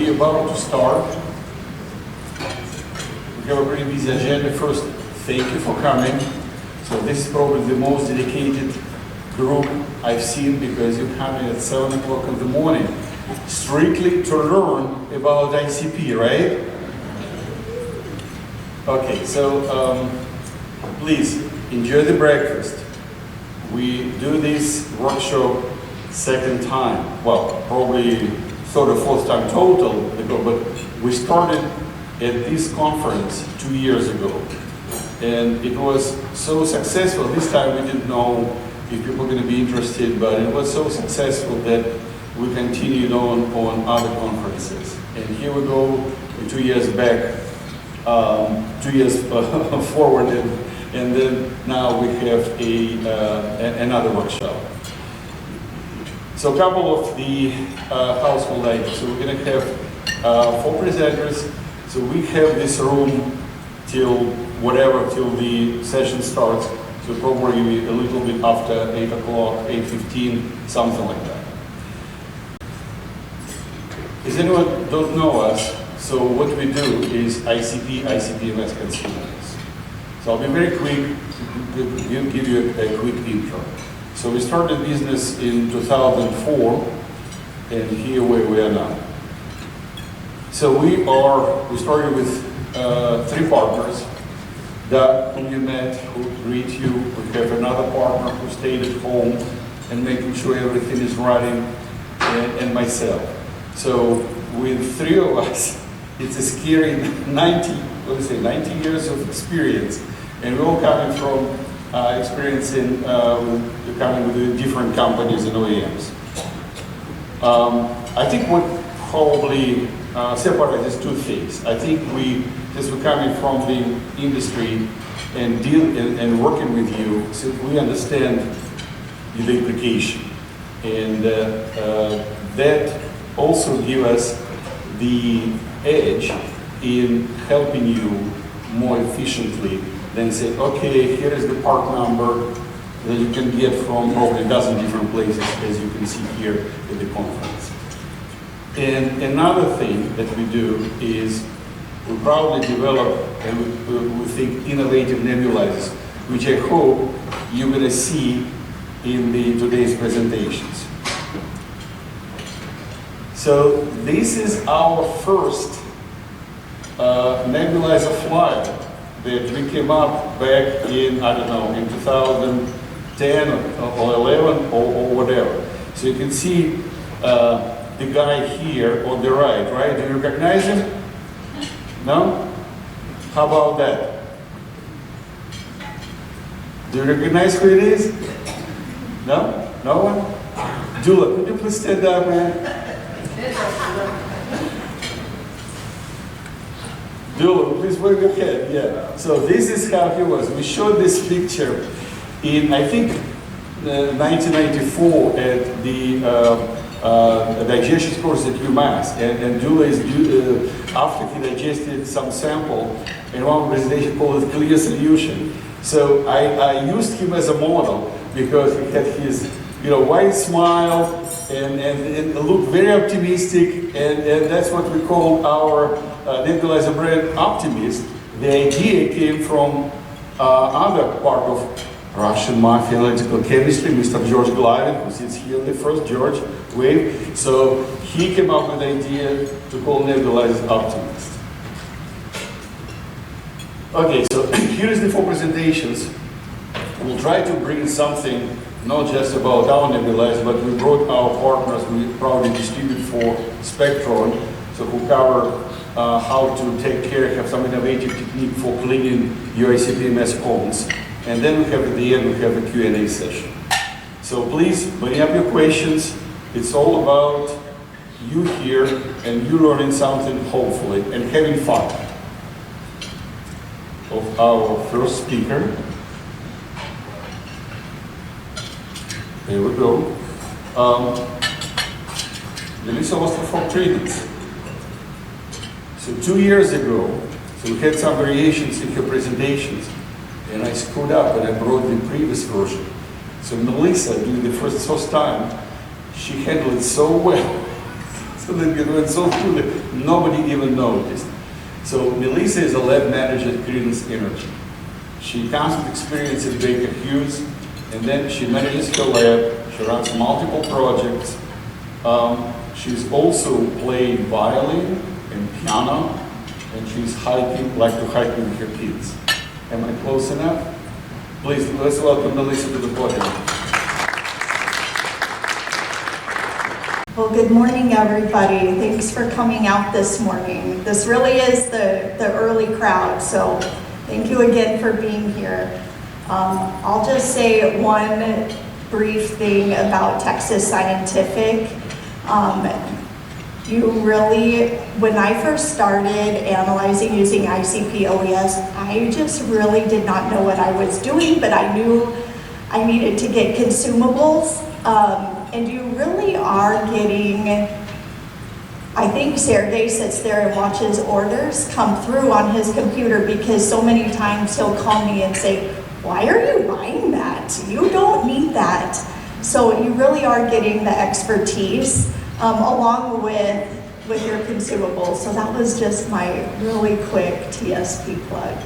we're about to start. We have a pretty busy agenda. First, thank you for coming. So this is probably the most dedicated group I've seen, because you come in at 7 o'clock in the morning, strictly to learn about ICP, right? Okay, so please enjoy the breakfast. We do this workshop second time. Well, probably third or fourth time total ago, but we started at this conference 2 years ago. And it was so successful. This time we didn't know if people were going to be interested, but it was so successful that we continued on other conferences. And here we go, 2 years back, 2 years forward, and then now we have another workshop. So a couple of the household items. So we're going to have 4 presenters. So we have this room till the session starts. So probably a little bit after 8 o'clock, 8:15, something like that. If anyone don't know us, so what we do is ICP-MS consumers. So I'll be very quick, give you a quick intro. So we started business in 2004, and here where we are now. So we started with 3 partners. Doug, whom you met, who greet you. We have another partner who stayed at home and making sure everything is running, and myself. So with 3 of us, it's a scary 90 years of experience. And we're all coming from experience coming with different companies and OEMs. I think what probably separates 2 things. I think as we're coming from the industry and working with you, so we understand the application. And that also gives us the edge in helping you more efficiently than say, okay, here is the part number that you can get from probably a dozen different places, as you can see here at the conference. And another thing that we do is we proudly develop and we think innovative nebulizers, which I hope you're going to see in today's presentations. So this is our first nebulizer flyer that we came up back in, I don't know, in 2010 or 11 or whatever. So you can see the guy here on the right? Do you recognize him? No? How about that? Do you recognize who it is? No? No one? Dula, could you please stand up, man? Dula, please wave your head. Yeah. So this is how he was. We showed this picture in, I think, 1994 at the digestion course at UMass, and Dula is after he digested some sample, and one presentation called it clear solution. So I used him as a model because he had his wide smile and looked very optimistic, and that's what we call our nebulizer brand OptiMist. The idea came from other part of Russian mafia analytical chemistry, Mr. George Glavin, who sits here on the first, George, wave. So he came up with the idea to call nebulizers OptiMist. Okay, so here is the 4 presentations. We'll try to bring something not just about our nebulizer, but we brought our partners we proudly distribute for Spectro, so who cover how to take care, have some innovative technique for cleaning your ICP-MS cones. And then we have at the end, we have a Q&A session. So please bring up your questions. It's all about you here and you learning something, hopefully, and having fun. Of our first speaker. There we go. Melyssa Ostler from Creedence. So 2 years ago, so we had some variations in her presentations, and I screwed up and I brought the previous version. So Melyssa, during the first time, she handled it so well. So that it went so through that nobody even noticed. So Melyssa is a lab manager at Creedence Energy. She comes with experience at Baker Hughes, and then she manages her lab. She runs multiple projects. She's also playing violin and piano, and she's hiking, like to hike with her kids. Am I close enough? Please, let's welcome Melyssa to the podium. Well, good morning, everybody. Thanks for coming out this morning. This really is the early crowd, so thank you again for being here. I'll just say one brief thing about Texas Scientific. When I first started analyzing using ICP-OES, I just really did not know what I was doing, but I knew I needed to get consumables. And you really are getting, I think Sergey sits there and watches orders come through on his computer, because so many times he'll call me and say, why are you buying that? You don't need that. So you really are getting the expertise along with your consumables. So that was just my really quick TSP plug.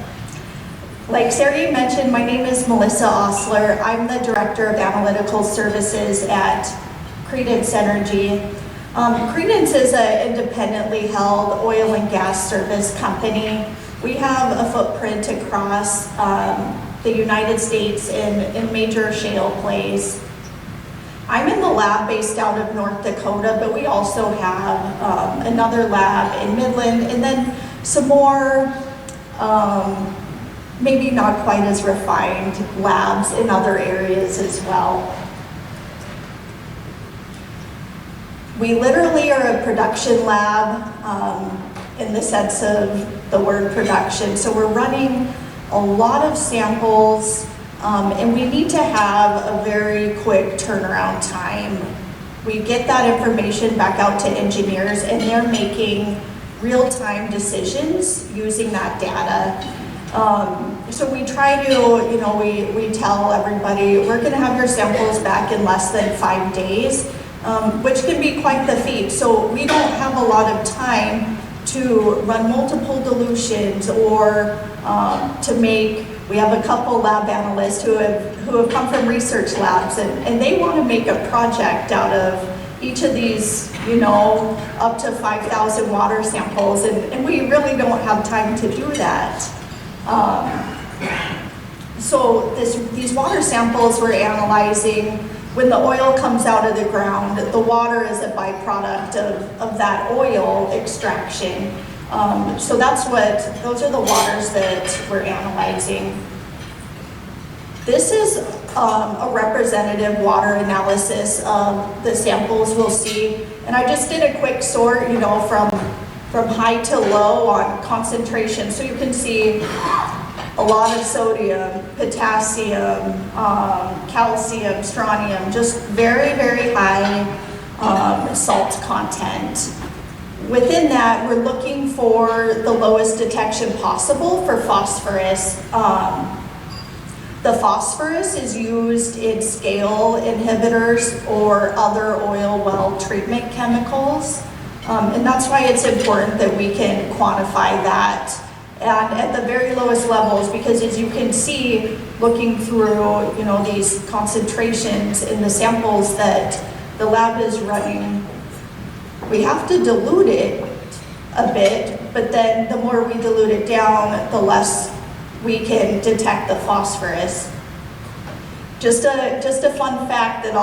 Like Sergey mentioned, my name is Melyssa Ostler. I'm the Director of Analytical Services at Creedence Energy. Creedence is an independently held oil and gas service company. We have a footprint across the United States in major shale plays. I'm in the lab based out of North Dakota, but we also have another lab in Midland, and then some more maybe not quite as refined labs in other areas as well. We literally are a production lab in the sense of the word production. So we're running a lot of samples, and we need to have a very quick turnaround time. We get that information back out to engineers, and they're making real-time decisions using that data. So we try to, we tell everybody, we're going to have your samples back in less than 5 days, which can be quite the feat. So we don't have a lot of time to run multiple dilutions or we have a couple lab analysts who have come from research labs, and they want to make a project out of each of these, up to 5,000 water samples, and we really don't have time to do that. So these water samples we're analyzing, when the oil comes out of the ground, the water is a byproduct of that oil extraction. So those are the waters that we're analyzing. This is a representative water analysis of the samples we'll see. And I just did a quick sort, from high to low on concentration. So you can see a lot of sodium, potassium, calcium, strontium, just very, very high salt content. Within that, we're looking for the lowest detection possible for phosphorus. The phosphorus is used in scale inhibitors or other oil well treatment chemicals. And that's why it's important that we can quantify that and at the very lowest levels, because as you can see, looking through these concentrations in the samples that the lab is running, we have to dilute it a bit, but then the more we dilute it down, the less we can detect the phosphorus. Just a fun fact that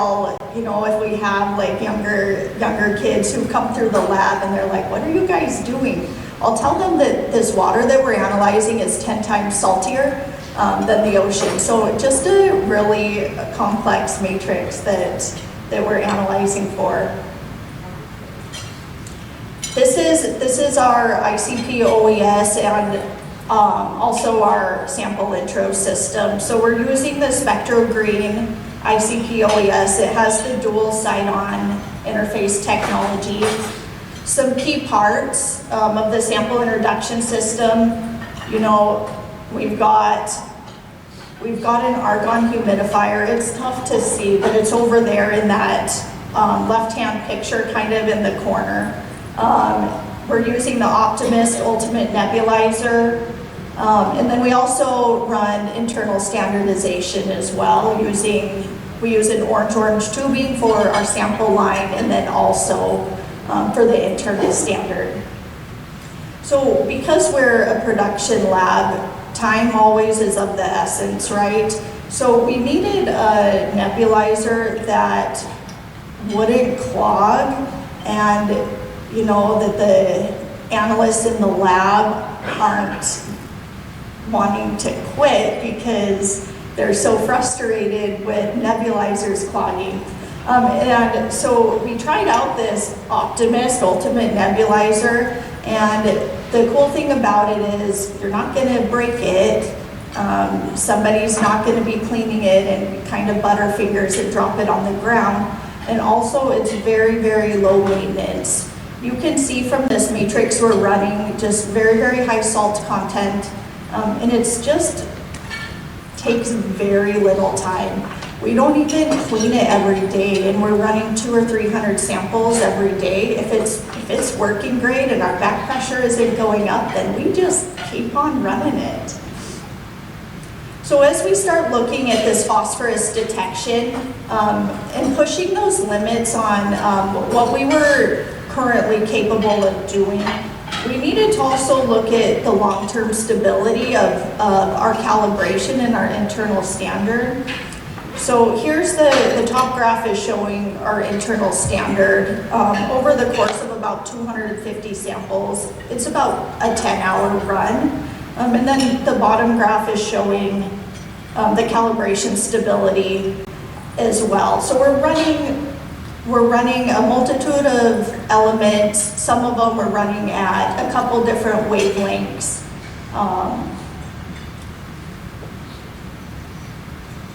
if we have like younger kids who come through the lab and they're like, what are you guys doing? I'll tell them that this water that we're analyzing is 10 times saltier than the ocean. So just a really complex matrix that we're analyzing for. This is our ICP-OES and also our sample intro system. So we're using the Spectro Green ICP-OES. It has the dual side-on interface technology. Some key parts of the sample introduction system, we've got an argon humidifier. It's tough to see, but it's over there in that left-hand picture, kind of in the corner. We're using the OptiMist Ultimate Nebulizer. And then we also run internal standardization as well. We use an orange tubing for our sample line, and then also for the internal standard. So because we're a production lab, time always is of the essence, right? So we needed a nebulizer that wouldn't clog, and you know, that the analysts in the lab aren't wanting to quit because they're so frustrated with nebulizers clogging. And so we tried out this OptiMist Ultimate Nebulizer, and the cool thing about it is you're not gonna break it. Somebody's not gonna be cleaning it and kind of butterfingers and drop it on the ground. And also it's very, very low maintenance. You can see from this matrix we're running just very, very high salt content. And it's just takes very little time. We don't even clean it every day, and we're running 200 or 300 samples every day. If it's working great and our back pressure isn't going up, then we just keep on running it. So as we start looking at this phosphorus detection and pushing those limits on what we were currently capable of doing, we needed to also look at the long-term stability of our calibration and our internal standard. So here's the top graph is showing our internal standard over the course of about 250 samples. It's about a 10-hour run. And then the bottom graph is showing the calibration stability as well. So we're running a multitude of elements. Some of them we're running at a couple different wavelengths.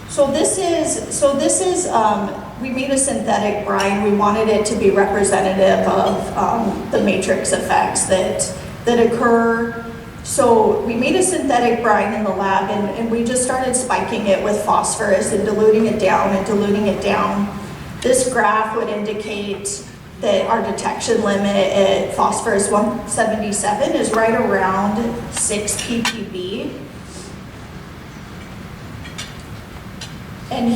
So this is we made a synthetic brine. We wanted it to be representative of the matrix effects that occur. So we made a synthetic brine in the lab, and we just started spiking it with phosphorus and diluting it down and diluting it down. This graph would indicate that our detection limit at phosphorus 177 is right around 6 ppb. And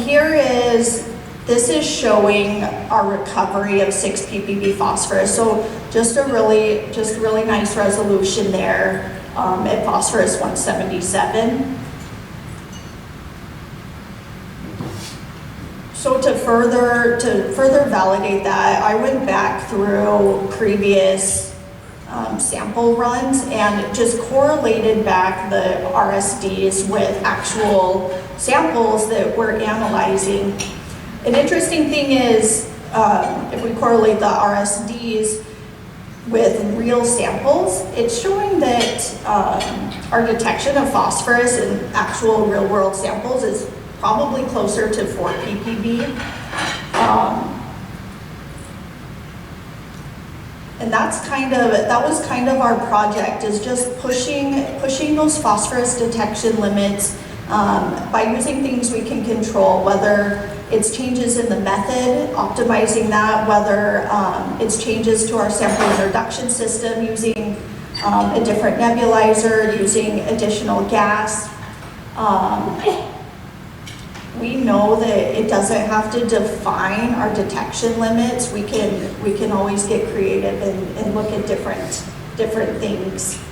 this is showing our recovery of 6 ppb phosphorus. So just really nice resolution there at phosphorus 177. So to further validate that, I went back through previous sample runs and just correlated back the RSDs with actual samples that we're analyzing. An interesting thing is if we correlate the RSDs with real samples, it's showing that our detection of phosphorus in actual real-world samples is probably closer to 4 ppb. And that was kind of our project, is just pushing those phosphorus detection limits by using things we can control, whether it's changes in the method, optimizing that, whether it's changes to our sample introduction system, using a different nebulizer, using additional gas. We know that it doesn't have to define our detection limits. We can always get creative and look at different things.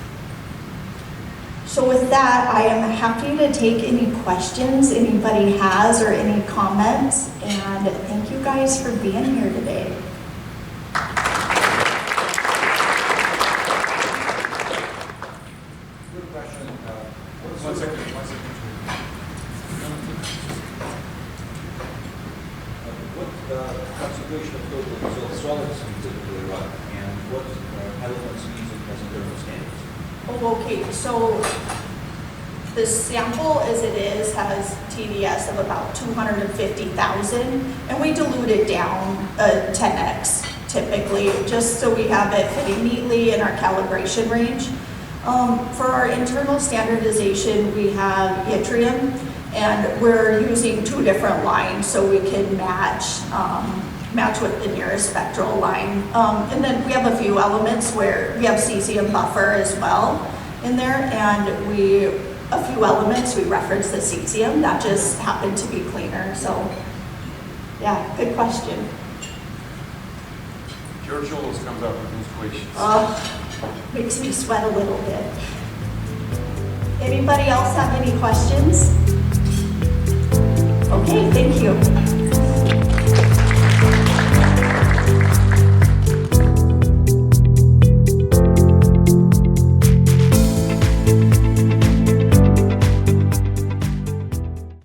So with that, I am happy to take any questions anybody has or any comments, and thank you guys for being here today. Good question. One second. What concentration of total solids you typically run, and what elements you use as internal standards? Oh, okay, so the sample as it is has TDS of about 250,000, and we dilute it down 10x typically, just so we have it fitting neatly in our calibration range. For our internal standardization, we have yttrium, and we're using 2 different lines so we can match match with the nearest spectral line. And then we have a few elements where we have cesium buffer as well in there, and a few elements we reference the cesium, that just happened to be cleaner. So yeah, good question. George always comes up with these questions. Makes me sweat a little bit. Anybody else have any questions? Okay, thank you.